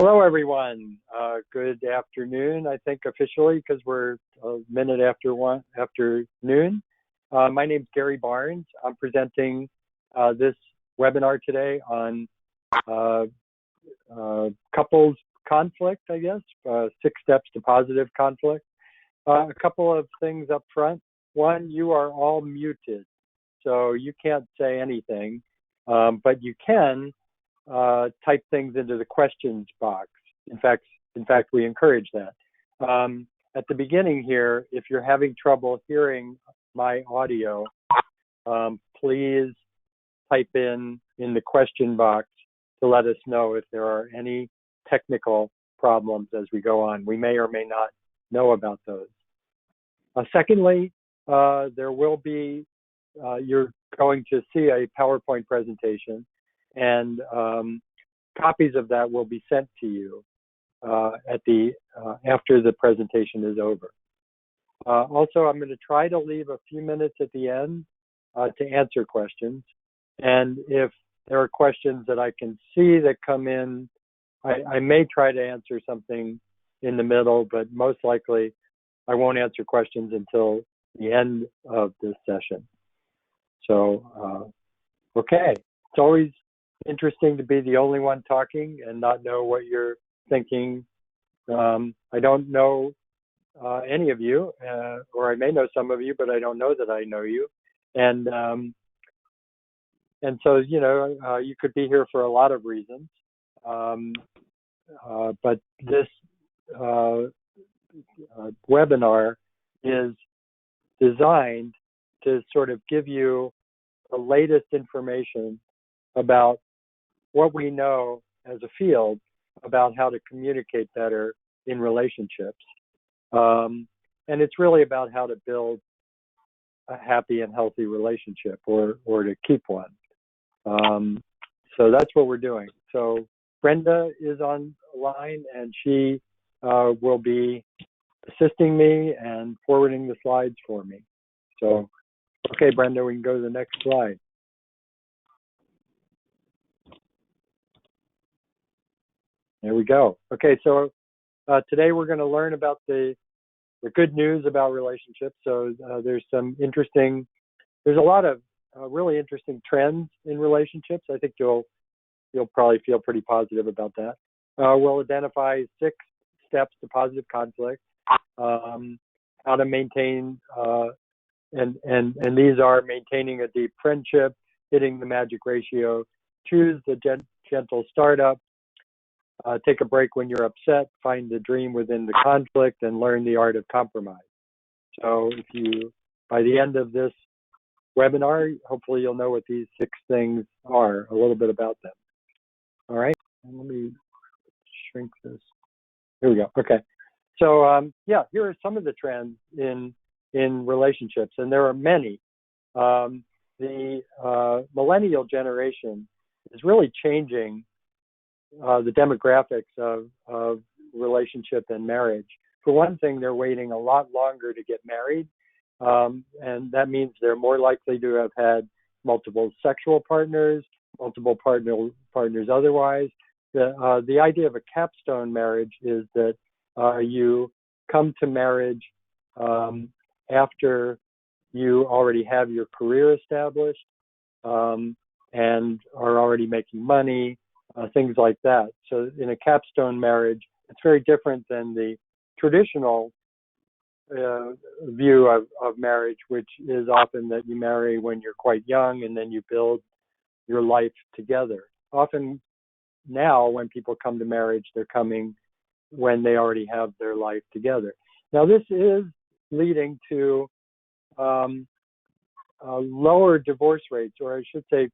Hello, everyone. Good afternoon, I think officially, because we're a minute after noon. My name's Gary Barnes. I'm presenting this webinar today on couples conflict, I guess, 6 steps to positive conflict. A couple of things up front. One, you are all muted, so you can't say anything, but you can type things into the questions box. In fact, we encourage that. At the beginning here, if you're having trouble hearing my audio, please type in the question box to let us know if there are any technical problems as we go on. We may or may not know about those. Secondly, there will be, you're going to see a PowerPoint presentation, and copies of that will be sent to you after the presentation is over. Also, I'm going to try to leave a few minutes at the end to answer questions. And if there are questions that I can see that come in, I may try to answer something in the middle, but most likely I won't answer questions until the end of this session. So, okay. It's always interesting to be the only one talking and not know what you're thinking. I don't know any of you, or I may know some of you, but I don't know that I know you. And so, you know, you could be here for a lot of reasons. But this webinar is designed to sort of give you the latest information about what we know as a field about how to communicate better in relationships. And it's really about how to build a happy and healthy relationship, or to keep one. So that's what we're doing. So Brenda is online, and she will be assisting me and forwarding the slides for me. So, okay, Brenda, we can go to the next slide. There we go. Okay, so today we're going to learn about the good news about relationships. So there's a lot of really interesting trends in relationships. I think you'll probably feel pretty positive about that. We'll identify 6 steps to positive conflict, how to maintain, and these are maintaining a deep friendship, hitting the magic ratio, choose the gentle startup, take a break when you're upset, find the dream within the conflict, and learn the art of compromise. So if you, by the end of this webinar, hopefully you'll know what these 6 things are, a little bit about them. All right, and let me shrink this. Here we go. Okay. So yeah, here are some of the trends in relationships, and there are many. The millennial generation is really changing the demographics of relationship and marriage. For one thing, they're waiting a lot longer to get married, and that means they're more likely to have had multiple sexual partners, multiple partners otherwise. The idea of a capstone marriage is that you come to marriage after you already have your career established and are already making money, things like that. So in a capstone marriage, it's very different than the traditional view of marriage, which is often that you marry when you're quite young and then you build your life together. Often now when people come to marriage, they're coming when they already have their life together. Now this is leading to lower divorce rates, or I should say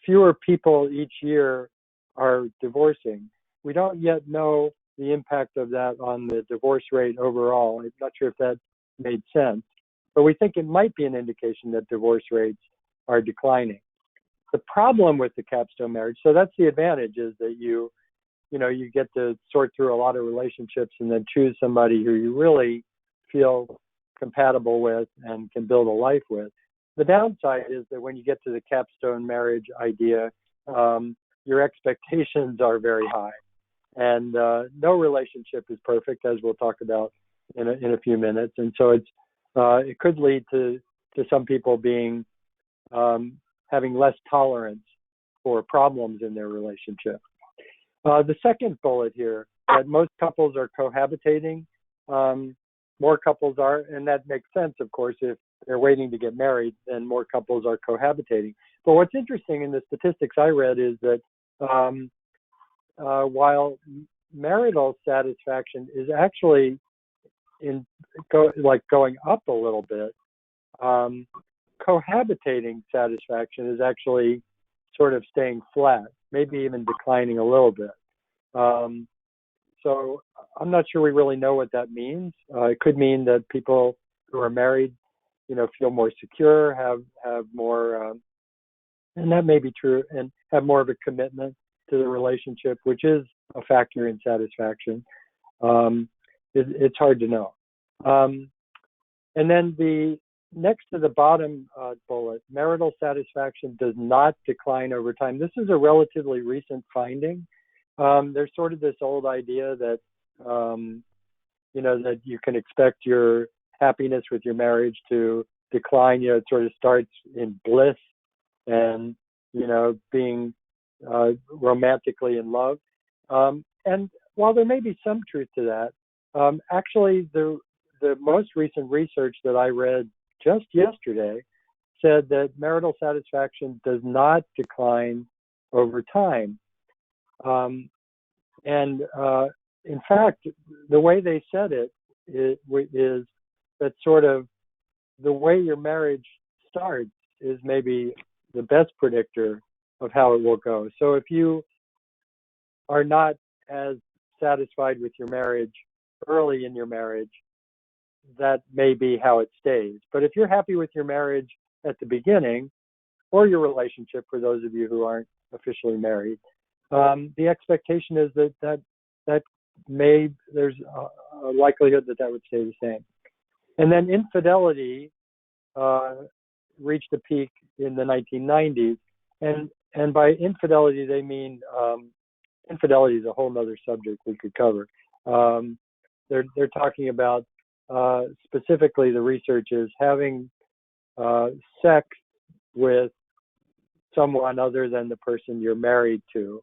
fewer people each year are divorcing. We don't yet know the impact of that on the divorce rate overall. I'm not sure if that made sense, but we think it might be an indication that divorce rates are declining. The problem with the capstone marriage, so that's the advantage, is that you get to sort through a lot of relationships and then choose somebody who you really feel compatible with and can build a life with. The downside is that when you get to the capstone marriage idea, your expectations are very high. and no relationship is perfect, as we'll talk about in a few minutes. And so it could lead to some people being having less tolerance for problems in their relationship. The second bullet here, that most couples are cohabitating. More couples are, and that makes sense, of course, if they're waiting to get married, then more couples are cohabitating. But what's interesting in the statistics I read is that while marital satisfaction is actually going up a little bit, cohabitating satisfaction is actually sort of staying flat, maybe even declining a little bit. So I'm not sure we really know what that means. It could mean that people who are married, feel more secure, have more, and that may be true, and have more of a commitment to the relationship, which is a factor in satisfaction. It's hard to know. And then the next to the bottom bullet, marital satisfaction does not decline over time. This is a relatively recent finding. There's sort of this old idea that, that you can expect your happiness with your marriage to decline. It sort of starts in bliss and, being romantically in love. And while there may be some truth to that, actually the most recent research that I read just yesterday said that marital satisfaction does not decline over time. In fact, the way they said it is that sort of the way your marriage starts is maybe the best predictor of how it will go. So if you are not as satisfied with your marriage early in your marriage, that may be how it stays. But if you're happy with your marriage at the beginning, or your relationship, for those of you who aren't officially married, the expectation is that there's a likelihood that would stay the same. And then infidelity reached a peak in the 1990s, and by infidelity they mean infidelity is a whole other subject we could cover. They're talking about specifically, the research is having sex with someone other than the person you're married to.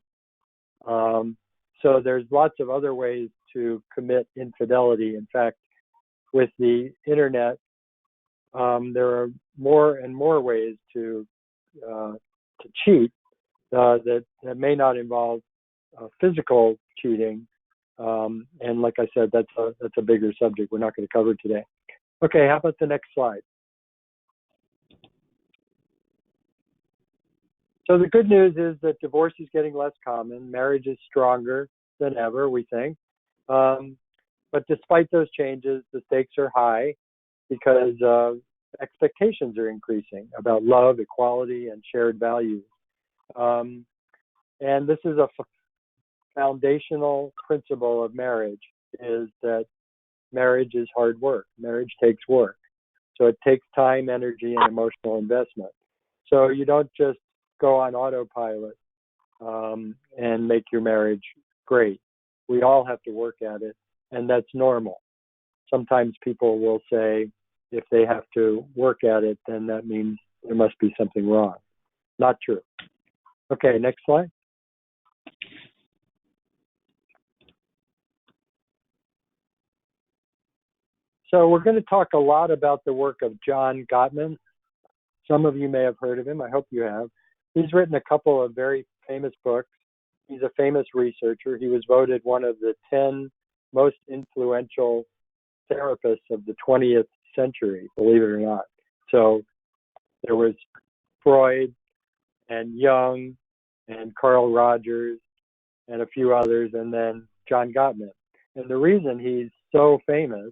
So there's lots of other ways to commit infidelity. In fact, with the internet, there are more and more ways to cheat that may not involve physical cheating. And like I said, that's a bigger subject we're not going to cover today. Okay, how about the next slide? So the good news is that divorce is getting less common. Marriage is stronger than ever, we think. But despite those changes, the stakes are high because expectations are increasing about love, equality, and shared values. And this is a foundational principle of marriage, is that marriage is hard work. Marriage takes work. So it takes time, energy, and emotional investment. So you don't just go on autopilot and make your marriage great. We all have to work at it, and that's normal. Sometimes people will say if they have to work at it, then that means there must be something wrong. Not true. Okay, next slide. So we're going to talk a lot about the work of John Gottman. Some of you may have heard of him. I hope you have. He's written a couple of very famous books. He's a famous researcher. He was voted one of the 10 most influential therapists of the 20th century, believe it or not. So there was Freud and Jung and Carl Rogers and a few others, and then John Gottman. And the reason he's so famous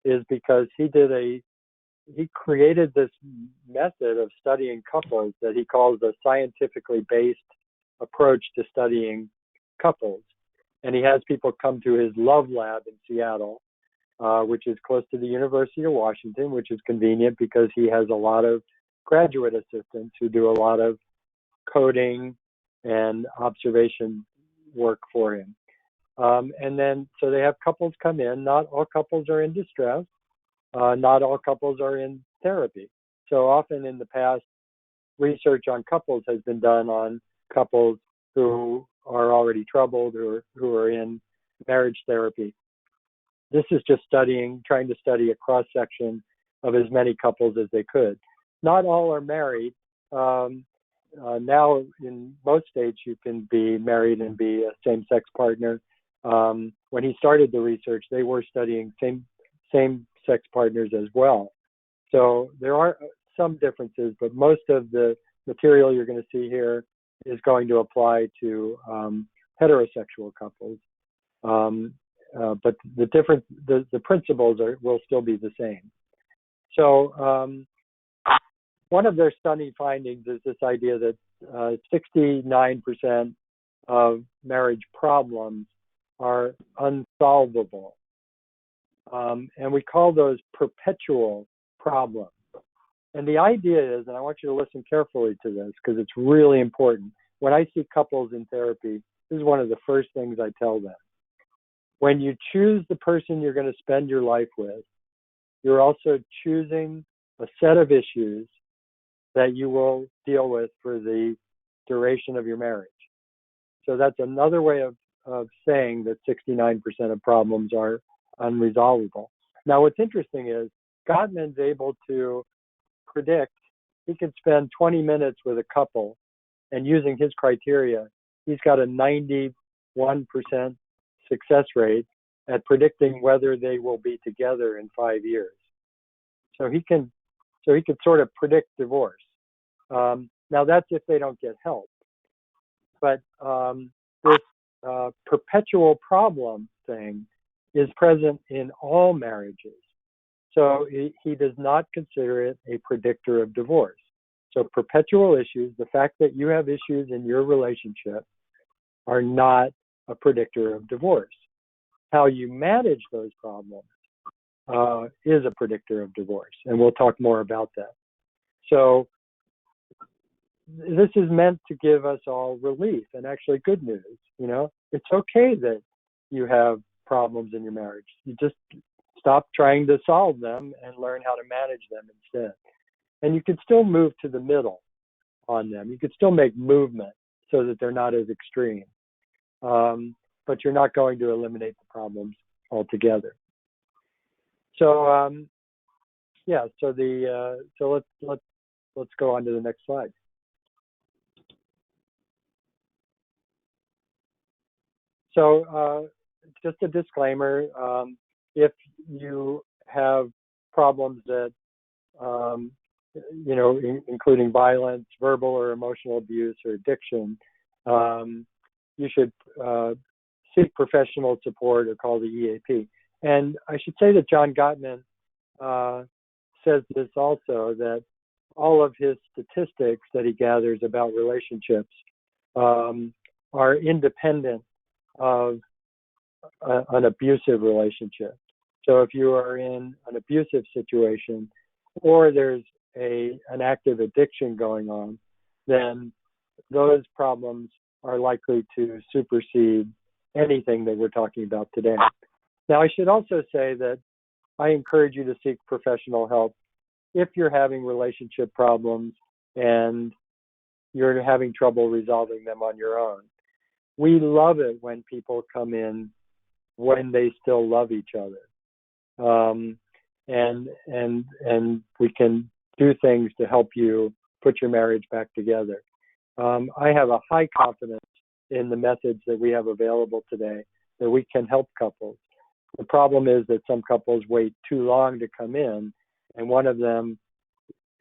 is because he created this method of studying couples that he calls a scientifically based approach to studying couples. And he has people come to his love lab in Seattle, which is close to the University of Washington, which is convenient because he has a lot of graduate assistants who do a lot of coding and observation work for him. And then, so they have couples come in. Not all couples are in distress. Not all couples are in therapy. So often in the past, research on couples has been done on couples who are already troubled or who are in marriage therapy. This is just trying to study a cross section of as many couples as they could. Not all are married. Now, in most states, you can be married and be a same-sex partner. When he started the research, they were studying same-sex partners as well. So there are some differences, but most of the material you're going to see here is going to apply to heterosexual couples. But the principles will still be the same. So one of their stunning findings is this idea that 69% of marriage problems are unsolvable. And we call those perpetual problems. And the idea is, and I want you to listen carefully to this because it's really important. When I see couples in therapy, this is one of the first things I tell them. When you choose the person you're going to spend your life with, you're also choosing a set of issues that you will deal with for the duration of your marriage. So that's another way of saying that 69% of problems are unresolvable. Now, what's interesting is Gottman's able to predict, he could spend 20 minutes with a couple, and using his criteria, he's got a 91% success rate at predicting whether they will be together in 5 years. So he can sort of predict divorce. Now that's if they don't get help. But this perpetual problem thing is present in all marriages. So he does not consider it a predictor of divorce. So perpetual issues, the fact that you have issues in your relationship, are not a predictor of divorce. How you manage those problems is a predictor of divorce, and we'll talk more about that. So this is meant to give us all relief and actually good news. It's okay that you have problems in your marriage. You just stop trying to solve them and learn how to manage them instead. And you can still move to the middle on them. You could still make movement so that they're not as extreme. But you're not going to eliminate the problems altogether. So so let's go on to the next slide. So just a disclaimer, if you have problems that, including violence, verbal or emotional abuse, or addiction, you should seek professional support or call the EAP. And I should say that John Gottman says this also, that all of his statistics that he gathers about relationships are independent of an abusive relationship. So if you are in an abusive situation or there's an active addiction going on, then those problems are likely to supersede anything that we're talking about today. Now, I should also say that I encourage you to seek professional help if you're having relationship problems and you're having trouble resolving them on your own. We love it when people come in when they still love each other. And we can do things to help you put your marriage back together. I have a high confidence in the methods that we have available today that we can help couples. The problem is that some couples wait too long to come in, and one of them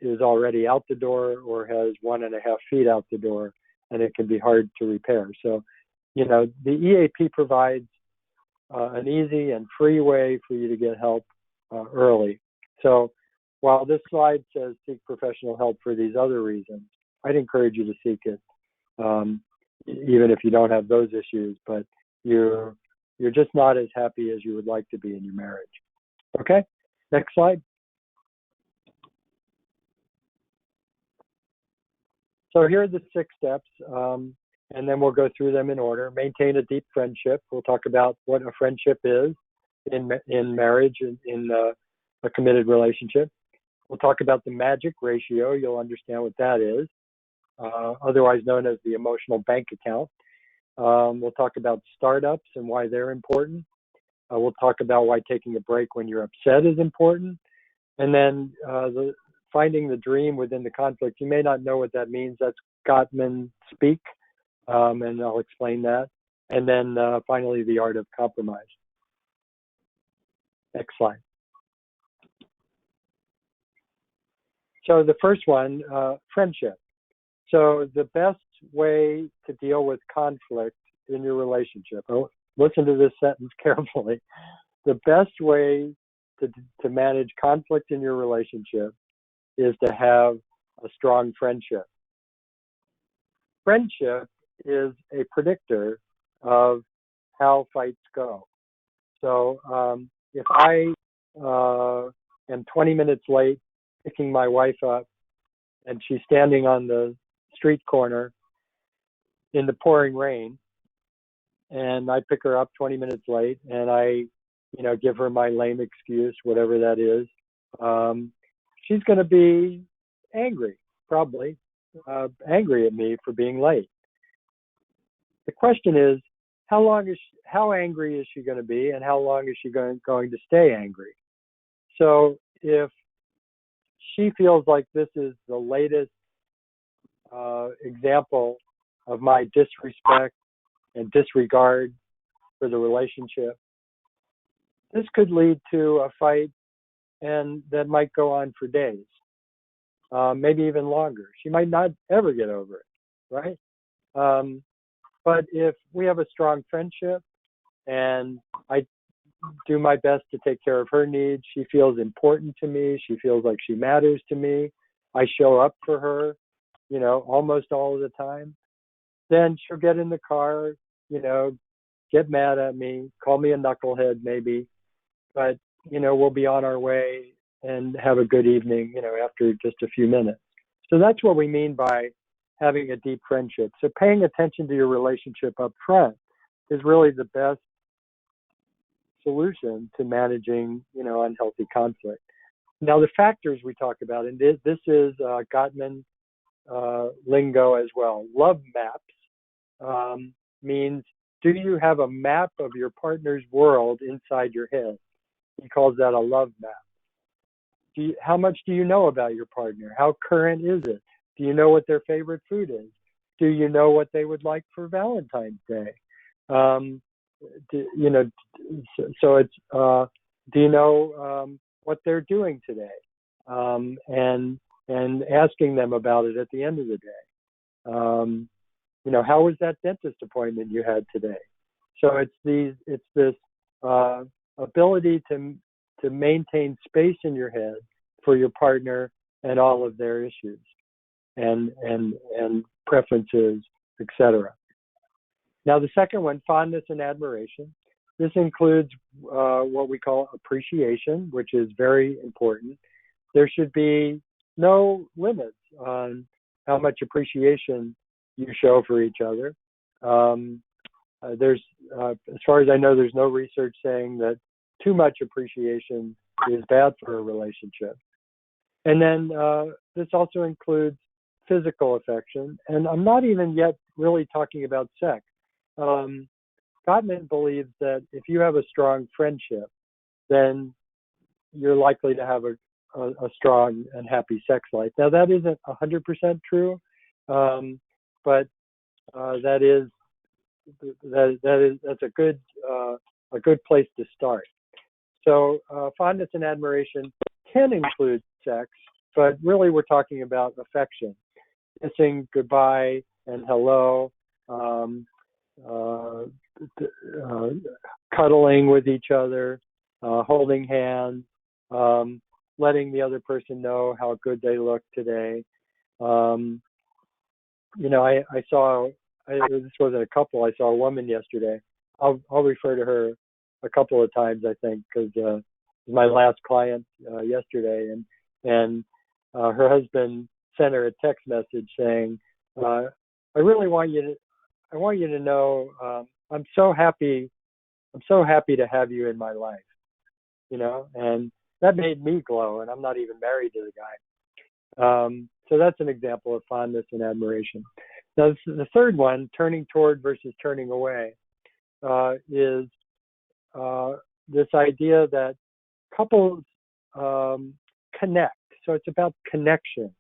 is already out the door or has 1.5 feet out the door, and it can be hard to repair. So, the EAP provides an easy and free way for you to get help early. So while this slide says seek professional help for these other reasons, I'd encourage you to seek it, even if you don't have those issues, but you're just not as happy as you would like to be in your marriage. Okay, next slide. So here are the 6 steps. and then we'll go through them in order. Maintain a deep friendship. We'll talk about what a friendship is in marriage and in a committed relationship. We'll talk about the magic ratio. You'll understand what that is, otherwise known as the emotional bank account. We'll talk about startups and why they're important. We'll talk about why taking a break when you're upset is important. And then finding the dream within the conflict. You may not know what that means. That's Gottman speak, and I'll explain that. And then finally, the art of compromise. Next slide. So the first one, friendship. So the best way to deal with conflict in your relationship, listen to this sentence carefully. The best way to manage conflict in your relationship is to have a strong friendship. Friendship is a predictor of how fights go. So if I am 20 minutes late picking my wife up and she's standing on the street corner in the pouring rain, and I pick her up 20 minutes late and I, give her my lame excuse, whatever that is, she's going to be angry, probably angry at me for being late. The question is, how angry is she going to be, and how long is she going to stay angry? So if she feels like this is the latest example of my disrespect and disregard for the relationship, this could lead to a fight, and that might go on for days, maybe even longer. She might not ever get over it, right? But if we have a strong friendship and I do my best to take care of her needs, she feels important to me, she feels like she matters to me, I show up for her, almost all of the time, then she'll get in the car, get mad at me, call me a knucklehead maybe, but, we'll be on our way and have a good evening, after just a few minutes. So that's what we mean by having a deep friendship. So paying attention to your relationship up front is really the best solution to managing, unhealthy conflict. Now, the factors we talk about, and this is Gottman lingo as well. Love maps means, do you have a map of your partner's world inside your head? He calls that a love map. How much do you know about your partner? How current is it? Do you know what their favorite food is? Do you know what they would like for Valentine's Day? So it's, do you know what they're doing today? And asking them about it at the end of the day. How was that dentist appointment you had today? So it's this ability to maintain space in your head for your partner and all of their issues and preferences, etc. Now, the second one, fondness and admiration. This includes what we call appreciation, which is very important. There should be no limits on how much appreciation you show for each other. There's, as far as I know, there's no research saying that too much appreciation is bad for a relationship. And then this also includes physical affection. And I'm not even yet really talking about sex. Gottman believes that if you have a strong friendship, then you're likely to have a strong and happy sex life. Now, that isn't 100% true, but that's a good place to start. So fondness and admiration can include sex, but really we're talking about affection, kissing goodbye and hello, cuddling with each other, holding hands, letting the other person know how good they look today. I saw, this wasn't a couple, I saw a woman yesterday. I'll refer to her a couple of times, I think, because my last client yesterday, and her husband sent her a text message saying, I really want you I want you to know I'm so happy. I'm so happy to have you in my life. And that made me glow. And I'm not even married to the guy. So that's an example of fondness and admiration. Now, the third one, turning toward versus turning away, is this idea that couples connect. So it's about connection.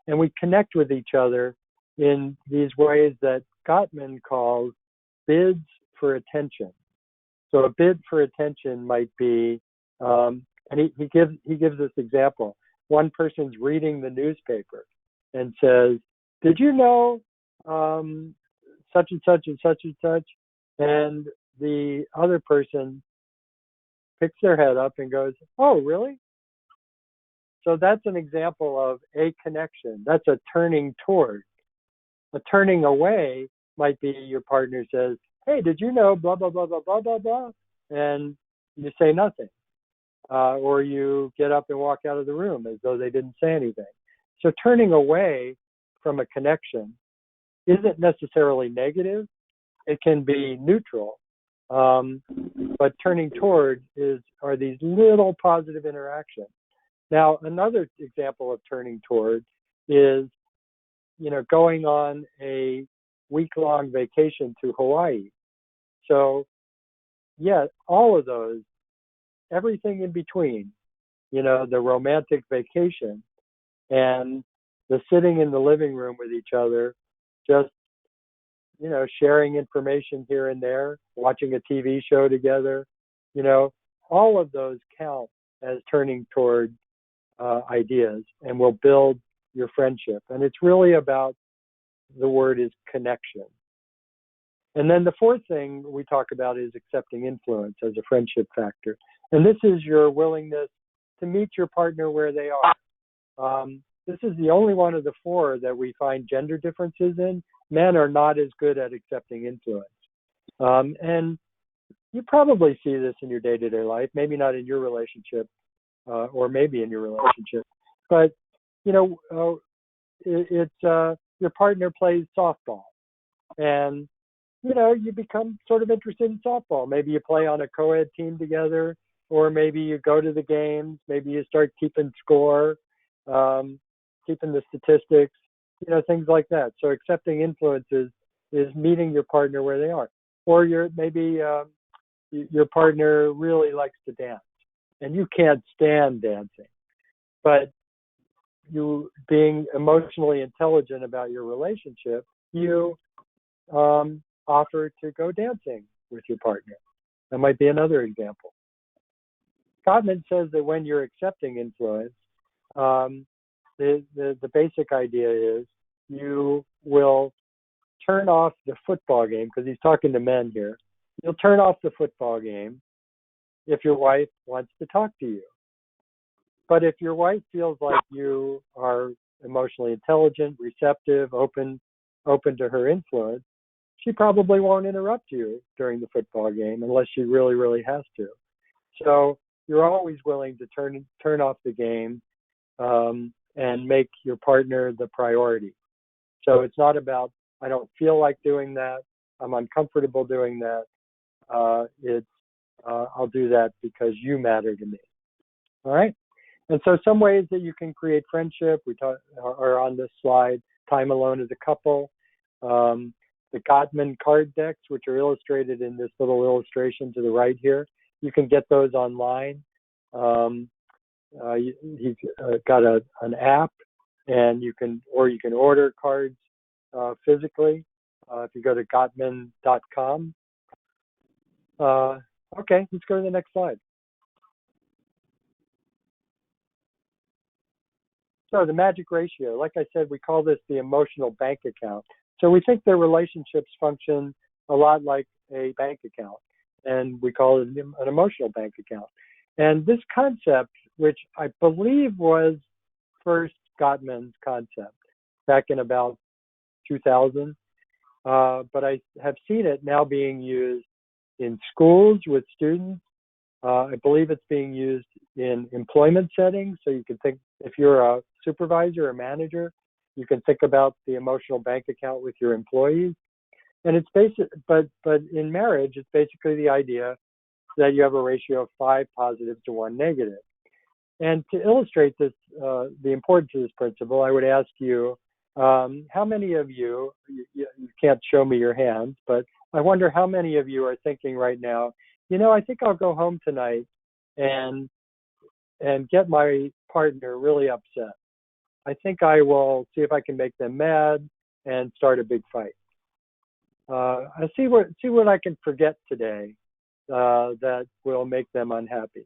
And we connect with each other in these ways that Gottman calls bids for attention. So a bid for attention might be, and he gives this example. One person's reading the newspaper and says, "Did you know such and such and such and such?" And the other person picks their head up and goes, "Oh, really?" So that's an example of a connection. That's a turning toward. A turning away might be your partner says, "Hey, did you know blah, blah, blah, blah, blah, blah, blah?" And you say nothing. Or you get up and walk out of the room as though they didn't say anything. So turning away from a connection isn't necessarily negative. It can be neutral. But turning toward are these little positive interactions. Now, another example of turning toward is, going on a week-long vacation to Hawaii. So, yeah, all of those, everything in between, the romantic vacation and the sitting in the living room with each other, just, sharing information here and there, watching a TV show together, all of those count as turning toward ideas and will build your friendship. And it's really about, the word is connection. And then the fourth thing we talk about is accepting influence as a friendship factor. And this is your willingness to meet your partner where they are. This is the only one of the four that we find gender differences in. Men are not as good at accepting influence. And you probably see this in your day-to-day life, maybe not in your relationship, or maybe in your relationship. But, it's your partner plays softball. And you become sort of interested in softball. Maybe you play on a co-ed team together, or maybe you go to the games. Maybe you start keeping score, keeping the statistics, things like that. So accepting influences is meeting your partner where they are. Or maybe your partner really likes to dance, and you can't stand dancing. But you being emotionally intelligent about your relationship, you offer to go dancing with your partner. That might be another example. Gottman says that when you're accepting influence, the basic idea is you will turn off the football game, because he's talking to men here. You'll turn off the football game if your wife wants to talk to you. But if your wife feels like you are emotionally intelligent, receptive, open to her influence, she probably won't interrupt you during the football game unless she really, really has to. So you're always willing to turn off the game and make your partner the priority. So it's not about, I don't feel like doing that, I'm uncomfortable doing that. I'll do that because you matter to me. All right? And so some ways that you can create friendship are on this slide. Time alone as a couple. The Gottman card decks, which are illustrated in this little illustration to the right here. You can get those online. He's got an app, and you can order cards physically if you go to Gottman.com. Okay, let's go to the next slide. So the magic ratio, like I said, we call this the emotional bank account. So we think their relationships function a lot like a bank account, and we call it an emotional bank account. And this concept, which I believe was first Gottman's concept back in about 2000, but I have seen it now being used in schools with students. I believe it's being used in employment settings. So you can think, if you're a supervisor or manager, you can think about the emotional bank account with your employees. And it's basic, but in marriage, it's basically the idea that you have a ratio of 5 positives to 1 negative. And to illustrate this, the importance of this principle, I would ask you, how many of you, you can't show me your hands, but I wonder how many of you are thinking right now, I think I'll go home tonight and get my partner really upset. I think I will see if I can make them mad and start a big fight. I see what I can forget today that will make them unhappy.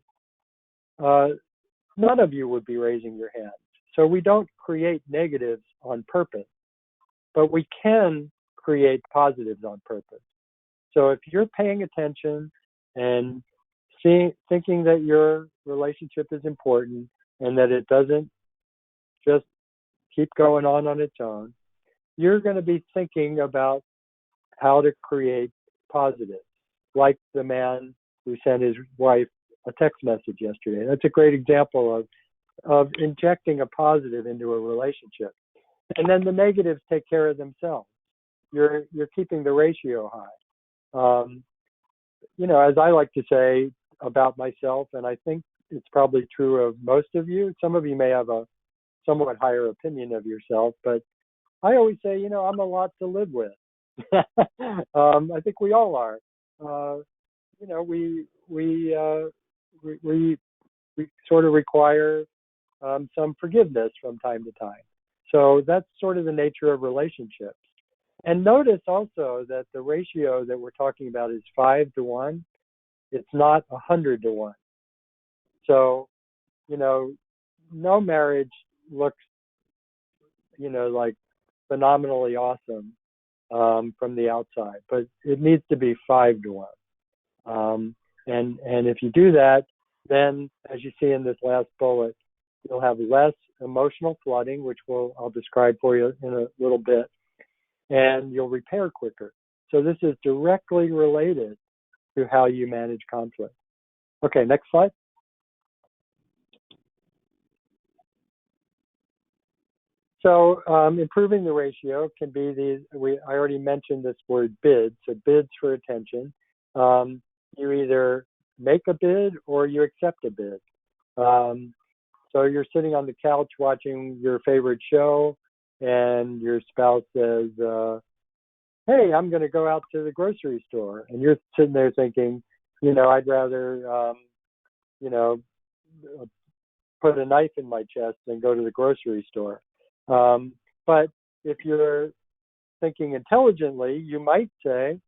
None of you would be raising your hands. So we don't create negatives on purpose, but we can create positives on purpose. So if you're paying attention and thinking that your relationship is important and that it doesn't just keep going on its own, you're going to be thinking about how to create positives, like the man who sent his wife a text message yesterday. That's a great example of injecting a positive into a relationship. And then the negatives take care of themselves. You're keeping the ratio high. As I like to say about myself, and I think it's probably true of most of you, some of you may have a somewhat higher opinion of yourself, but I always say, I'm a lot to live with. I think we all are. We sort of require some forgiveness from time to time. So that's sort of the nature of relationships. And notice also that the ratio that we're talking about is 5 to 1. It's not 100 to 1. So, no marriage looks, like phenomenally awesome from the outside, but it needs to be 5 to 1. And if you do that, then as you see in this last bullet, you'll have less emotional flooding, which I'll describe for you in a little bit, and you'll repair quicker. So this is directly related to how you manage conflict. Okay, next slide. So improving the ratio can be I already mentioned this word bid, so bids for attention. You either make a bid or you accept a bid. So you're sitting on the couch watching your favorite show and your spouse says, hey, I'm going to go out to the grocery store. And you're sitting there thinking, I'd rather, put a knife in my chest than go to the grocery store. But if you're thinking intelligently, you might say,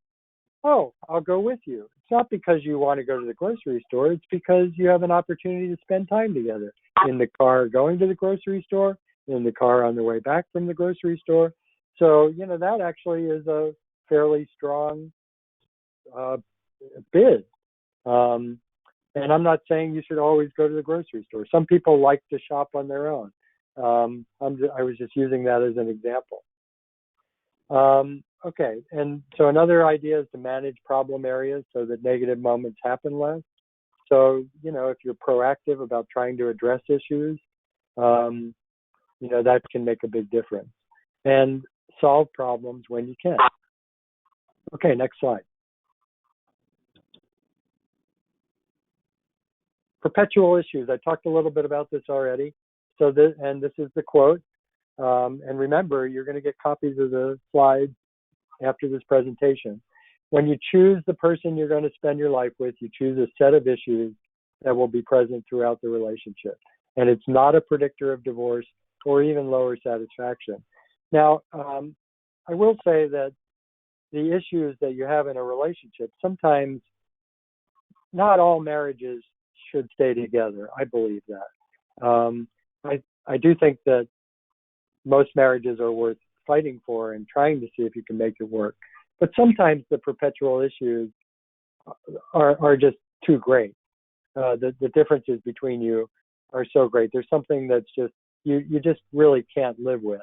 oh, I'll go with you. It's not because you want to go to the grocery store. It's because you have an opportunity to spend time together in the car going to the grocery store, in the car on the way back from the grocery store. So, that actually is a fairly strong bid. And I'm not saying you should always go to the grocery store. Some people like to shop on their own. I was just using that as an example. Okay, and so another idea is to manage problem areas so that negative moments happen less. So, if you're proactive about trying to address issues, that can make a big difference. And solve problems when you can. Okay, next slide. Perpetual issues. I talked a little bit about this already. So this is the quote. And remember, you're going to get copies of the slides after this presentation. When you choose the person you're going to spend your life with, you choose a set of issues that will be present throughout the relationship. And it's not a predictor of divorce or even lower satisfaction. Now, I will say that the issues that you have in a relationship, sometimes not all marriages should stay together. I believe that. I do think that most marriages are worth fighting for and trying to see if you can make it work. But sometimes the perpetual issues are just too great. The differences between you are so great. There's something that's just, you just really can't live with.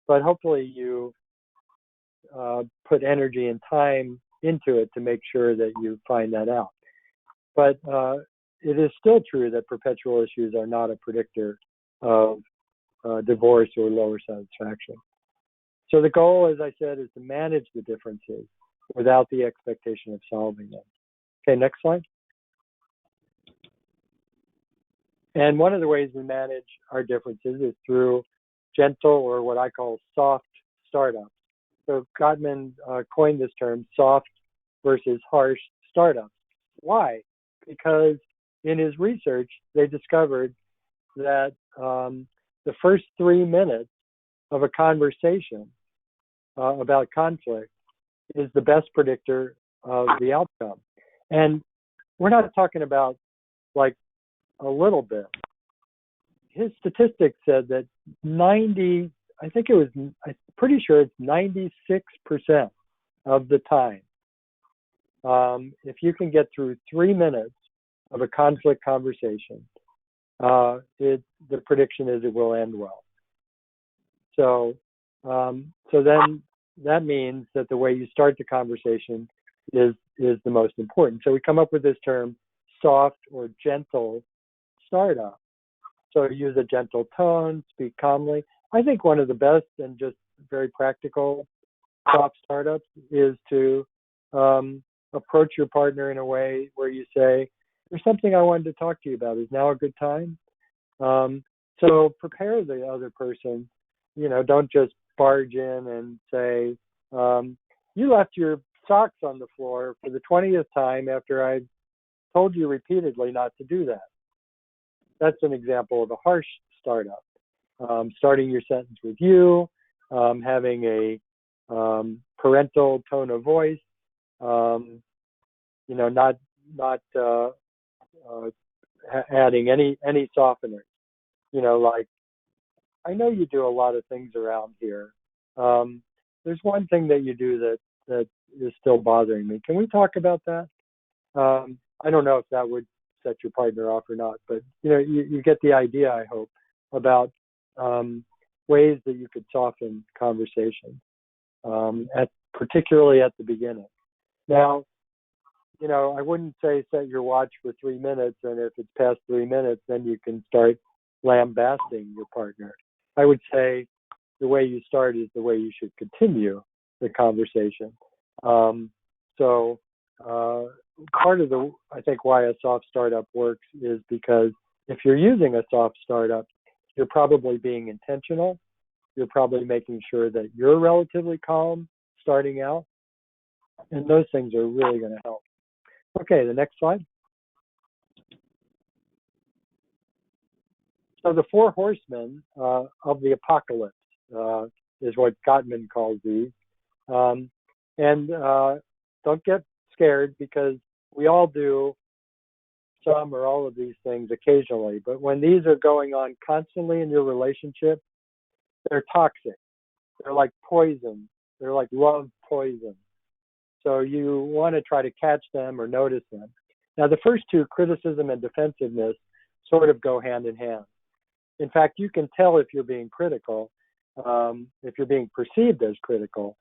But hopefully you put energy and time into it to make sure that you find that out. But it is still true that perpetual issues are not a predictor of divorce or lower satisfaction. So the goal, as I said, is to manage the differences without the expectation of solving them. Okay, next slide. And one of the ways we manage our differences is through gentle, or what I call soft startups. So Gottman coined this term, soft versus harsh startups. Why? Because in his research, they discovered that the first 3 minutes of a conversation about conflict is the best predictor of the outcome. And we're not talking about like a little bit. His statistics said that I'm pretty sure it's 96% of the time, if you can get through 3 minutes of a conflict conversation, the prediction is it will end well. So then that means that the way you start the conversation is the most important. So we come up with this term, soft or gentle startup. So use a gentle tone, speak calmly. I think one of the best and just very practical soft startups is to approach your partner in a way where you say, there's something I wanted to talk to you about. Is now a good time? So prepare the other person. Don't just barge in and say, you left your socks on the floor for the 20th time after I told you repeatedly not to do that. That's an example of a harsh startup. Starting your sentence with you, having a parental tone of voice, not adding any softeners. Like, I know you do a lot of things around here. There's one thing that you do that is still bothering me. Can we talk about that? I don't know if that would set your partner off or not, but you get the idea, I hope, about ways that you could soften conversation, particularly at the beginning. Now, I wouldn't say set your watch for 3 minutes, and if it's past 3 minutes, then you can start lambasting your partner. I would say the way you start is the way you should continue the conversation. Part of I think why a soft startup works is because if you're using a soft startup, you're probably being intentional. You're probably making sure that you're relatively calm starting out. And those things are really going to help. Okay, the next slide. So the 4 horsemen of the apocalypse is what Gottman calls these. Don't get scared, because we all do some or all of these things occasionally. But when these are going on constantly in your relationship, they're toxic. They're like poison. They're like love poison. So you want to try to catch them or notice them. Now, the first two, criticism and defensiveness, sort of go hand in hand. In fact, you can tell if you're being critical, if you're being perceived as critical,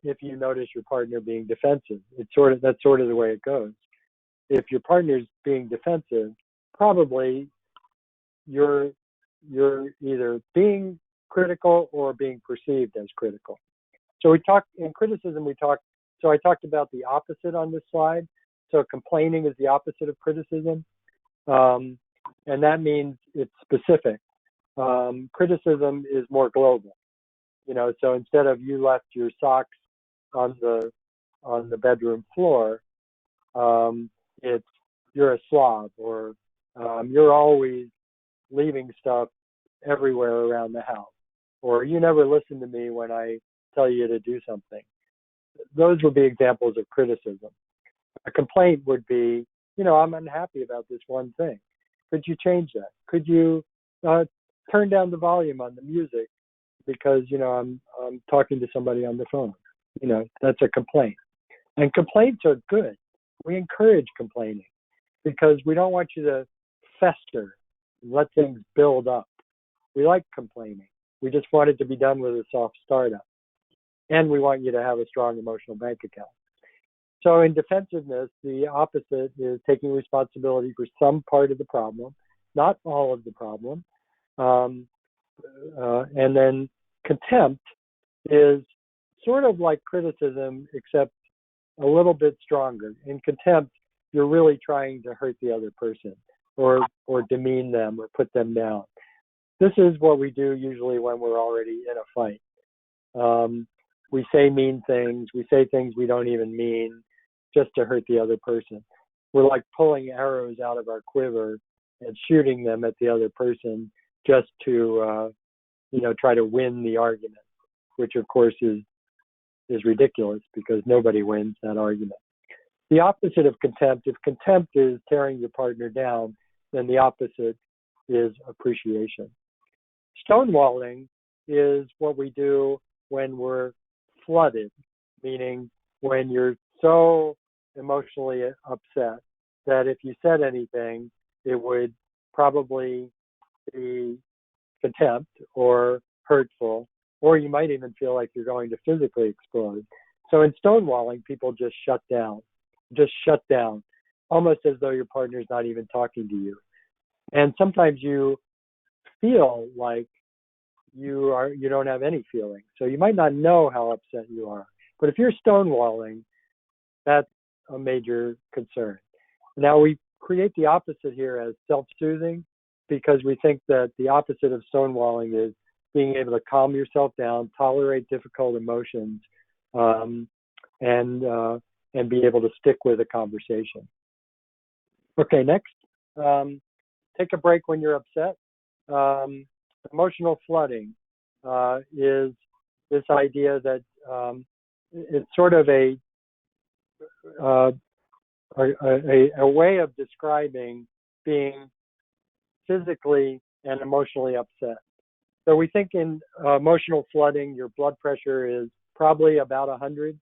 if you notice your partner being defensive. That's sort of the way it goes. If your partner's being defensive, probably you're either being critical or being perceived as critical. So I talked about the opposite on this slide. So complaining is the opposite of criticism. And that means it's specific. Criticism is more global. So instead of you left your socks on the bedroom floor, it's you're a slob, or you're always leaving stuff everywhere around the house, or you never listen to me when I tell you to do something. Those would be examples of criticism. A complaint would be, I'm unhappy about this one thing. Could you change that? Could you turn down the volume on the music because, I'm talking to somebody on the phone? That's a complaint. And complaints are good. We encourage complaining because we don't want you to fester and let things build up. We like complaining. We just want it to be done with a soft startup. And we want you to have a strong emotional bank account. So in defensiveness, the opposite is taking responsibility for some part of the problem, not all of the problem, and then Contempt is sort of like criticism, except a little bit stronger. In contempt, you're really trying to hurt the other person or demean them or put them down. This is what we do usually when we're already in a fight. We say mean things. We say things we don't even mean just to hurt the other person. We're like pulling arrows out of our quiver and shooting them at the other person just to, try to win the argument, which of course is ridiculous because nobody wins that argument. The opposite of contempt, if contempt is tearing your partner down, then the opposite is appreciation. Stonewalling is what we do when we're flooded, meaning when you're so emotionally upset that if you said anything, it would probably be contempt or hurtful, or you might even feel like you're going to physically explode. So in stonewalling, people just shut down, almost as though your partner's not even talking to you. And sometimes you feel like you don't have any feeling. So you might not know how upset you are. But if you're stonewalling, that's a major concern. Now we create the opposite here as self-soothing because we think that the opposite of stonewalling is being able to calm yourself down, tolerate difficult emotions, and be able to stick with a conversation. Okay, next. Take a break when you're upset. Emotional flooding is this idea that it's sort of a way of describing being physically and emotionally upset. So we think in emotional flooding, your blood pressure is probably about 100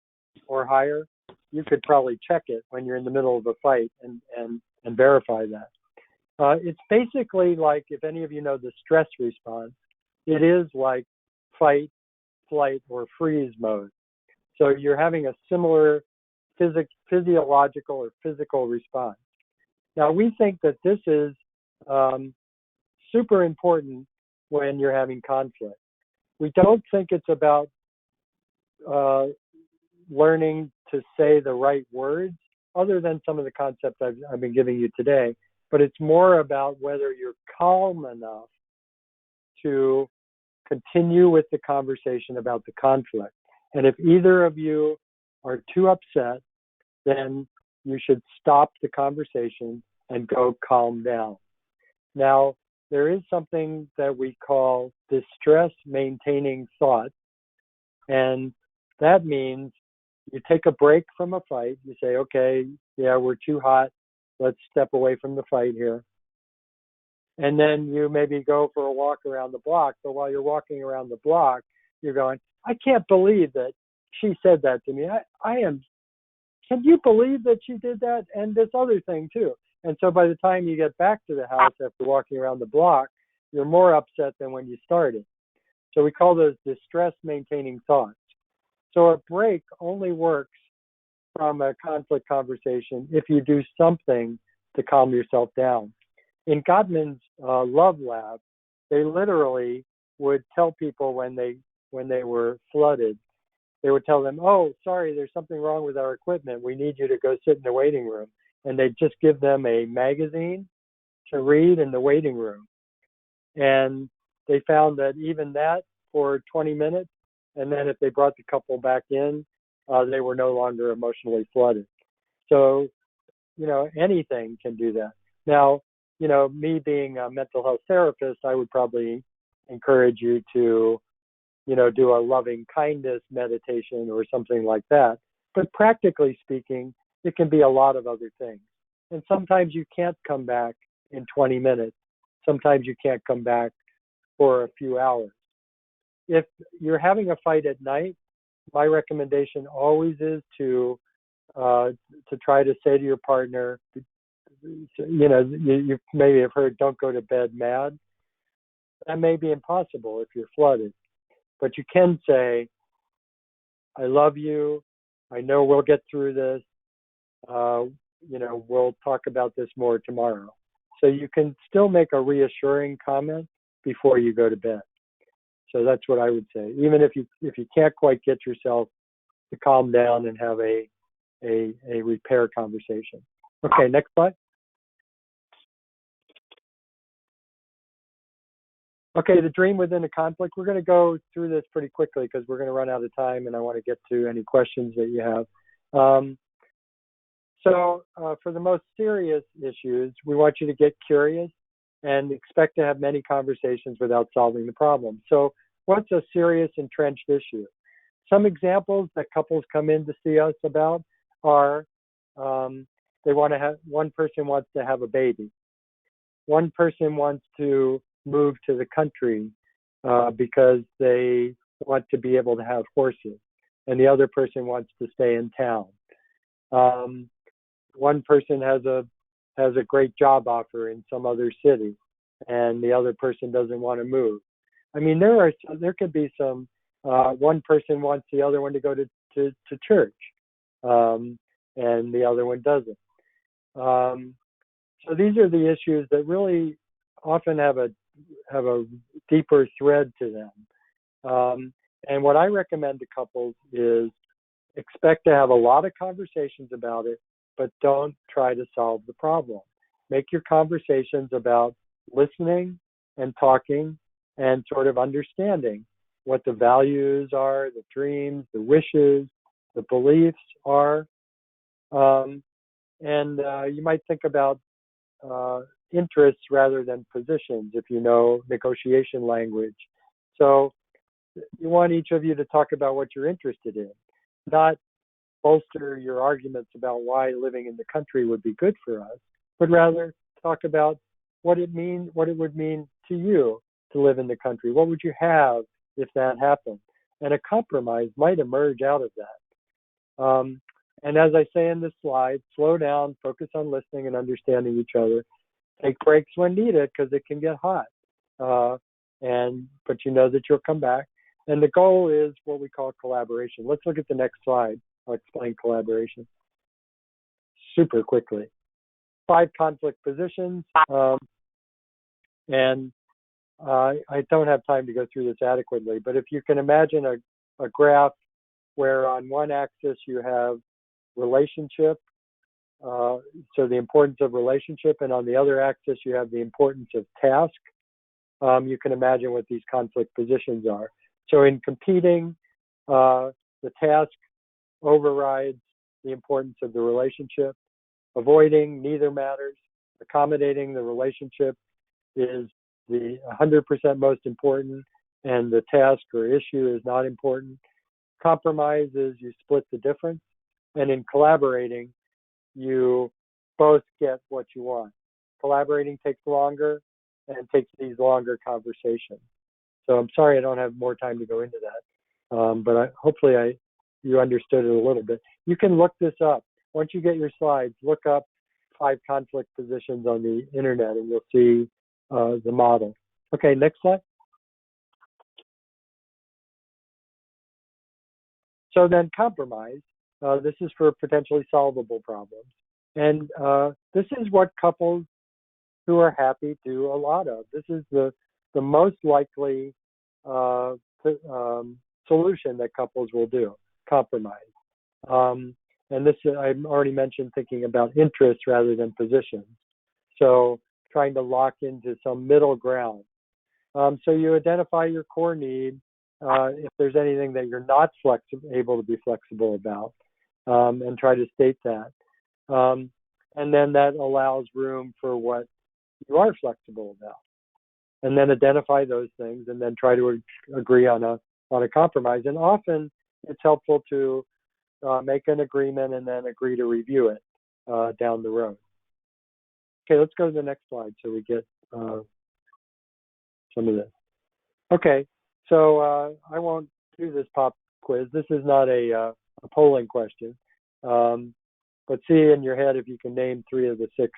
or higher. You could probably check it when you're in the middle of a fight and verify that. It's basically like, if any of you know the stress response, it is like fight, flight, or freeze mode. So you're having a similar physiological or physical response. Now, we think that this is super important when you're having conflict. We don't think it's about learning to say the right words, other than some of the concepts I've been giving you today, but it's more about whether you're calm enough to continue with the conversation about the conflict. And if either of you are too upset, then you should stop the conversation and go calm down. Now, there is something that we call distress maintaining thought. And that means you take a break from a fight. You say, okay, yeah, we're too hot. Let's step away from the fight here. And then you maybe go for a walk around the block. But while you're walking around the block, you're going, I can't believe that she said that to me. Can you believe that she did that? And this other thing too. And so by the time you get back to the house after walking around the block, you're more upset than when you started. So we call those distress maintaining thoughts. So a break only works from a conflict conversation if you do something to calm yourself down. In Gottman's Love Lab, they literally would tell people when they were flooded, they would tell them, oh, sorry, there's something wrong with our equipment. We need you to go sit in the waiting room. And they'd just give them a magazine to read in the waiting room. And they found that even that for 20 minutes, and then if they brought the couple back in, they were no longer emotionally flooded. So, anything can do that. Now, me being a mental health therapist, I would probably encourage you to, do a loving kindness meditation or something like that. But practically speaking, it can be a lot of other things. And sometimes you can't come back in 20 minutes. Sometimes you can't come back for a few hours. If you're having a fight at night, my recommendation always is to try to say to your partner, you maybe have heard, don't go to bed mad. That may be impossible if you're flooded. But you can say, I love you. I know we'll get through this. We'll talk about this more tomorrow. So you can still make a reassuring comment before you go to bed. So that's what I would say. Even if you can't quite get yourself to calm down and have a repair conversation. Okay, next slide. Okay, the dream within a conflict. We're going to go through this pretty quickly because we're going to run out of time, and I want to get to any questions that you have. For the most serious issues, we want you to get curious and expect to have many conversations without solving the problem. So what's a serious entrenched issue? Some examples that couples come in to see us about are one person wants to have a baby. One person wants to move to the country because they want to be able to have horses, and the other person wants to stay in town. One person has a great job offer in some other city, and the other person doesn't want to move. I mean, there could be some. One person wants the other one to go to church, and the other one doesn't. So these are the issues that really often have a deeper thread to them. And what I recommend to couples is expect to have a lot of conversations about it, but don't try to solve the problem. Make your conversations about listening and talking and sort of understanding what the values are, the dreams, the wishes, the beliefs are. You might think about interests rather than positions if you know negotiation language. So you want each of you to talk about what you're interested in, not bolster your arguments about why living in the country would be good for us, but rather talk about what it would mean to you to live in the country. What would you have if that happened? And a compromise might emerge out of that. And as I say in this slide, slow down, focus on listening and understanding each other. Take breaks when needed because it can get hot. But you know that you'll come back. And the goal is what we call collaboration. Let's look at the next slide. I'll explain collaboration super quickly. 5 conflict positions. I don't have time to go through this adequately, but if you can imagine a graph where on one axis you have relationship, so the importance of relationship, and on the other axis you have the importance of task, you can imagine what these conflict positions are. So in competing, the task overrides the importance of the relationship. Avoiding, neither matters. Accommodating, the relationship is the 100% most important, and the task or issue is not important. Compromise is you split the difference. And in collaborating, you both get what you want. Collaborating takes longer and takes these longer conversations. So I'm sorry I don't have more time to go into that, but hopefully you understood it a little bit. You can look this up. Once you get your slides, look up 5 conflict positions on the internet and you'll see the model. Okay, next slide. So then compromise. This is for potentially solvable problems. And this is what couples who are happy do a lot of. This is the most likely solution that couples will do, compromise. And this, I already mentioned thinking about interests rather than positions. So trying to lock into some middle ground. So you identify your core need, if there's anything that you're not able to be flexible about, and try to state that. And then that allows room for what you are flexible about. And then identify those things and then try to agree on a compromise. And often it's helpful to make an agreement and then agree to review it down the road. Okay, let's go to the next slide so we get some of this. Okay, so I won't do this pop quiz. This is not a polling question. But see in your head if you can name 3 of the 6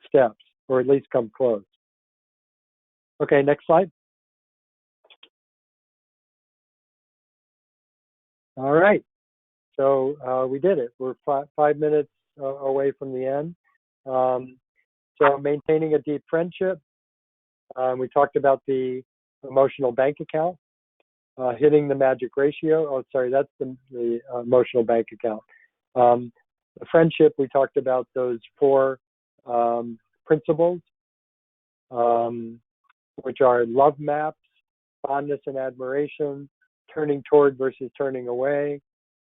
steps, or at least come close. Okay, next slide. All right, so we did it. We're 5 minutes away from the end. So maintaining a deep friendship. We talked about the emotional bank account. hitting the magic ratio. Oh, sorry, that's the emotional bank account. The friendship, we talked about those four principles, which are love maps, fondness and admiration, turning toward versus turning away,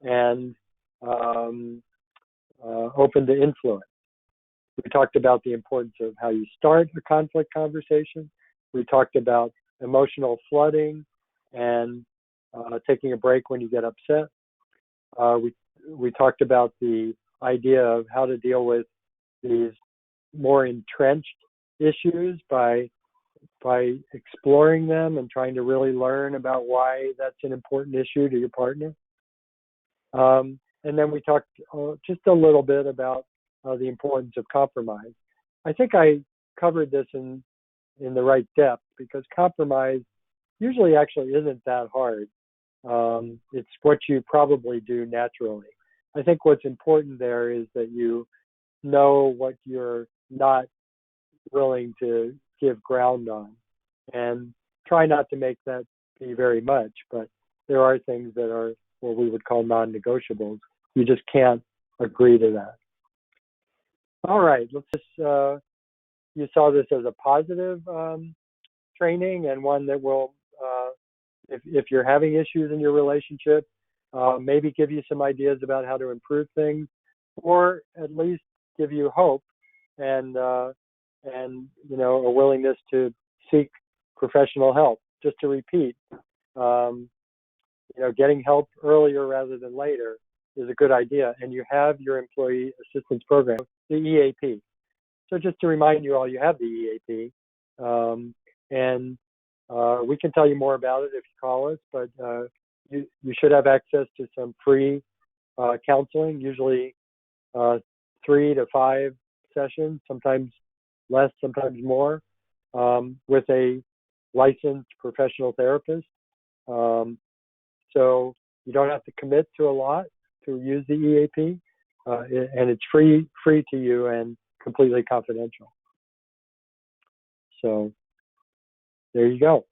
and open to influence. We talked about the importance of how you start a conflict conversation. We talked about emotional flooding and taking a break when you get upset. We talked about the idea of how to deal with these more entrenched issues by exploring them and trying to really learn about why that's an important issue to your partner. And then we talked just a little bit about the importance of compromise. I think I covered this in the right depth, because compromise usually actually isn't that hard. It's what you probably do naturally. I think what's important there is that you know what you're not willing to give ground on, and try not to make that be very much, but there are things that are what we would call non-negotiables. You just can't agree to that. All right, let's just, you saw this as a positive training, and one that will, if you're having issues in your relationship, maybe give you some ideas about how to improve things, or at least give you hope and you know, a willingness to seek professional help. Just to repeat, you know, getting help earlier rather than later is a good idea, and you have your employee assistance program, the EAP. So just to remind you all, you have the EAP, and we can tell you more about it if you call us, but you should have access to some free counseling, usually 3 to 5 sessions, sometimes less, sometimes more, with a licensed professional therapist. So you don't have to commit to a lot to use the EAP, and it's free to you and completely confidential. So there you go.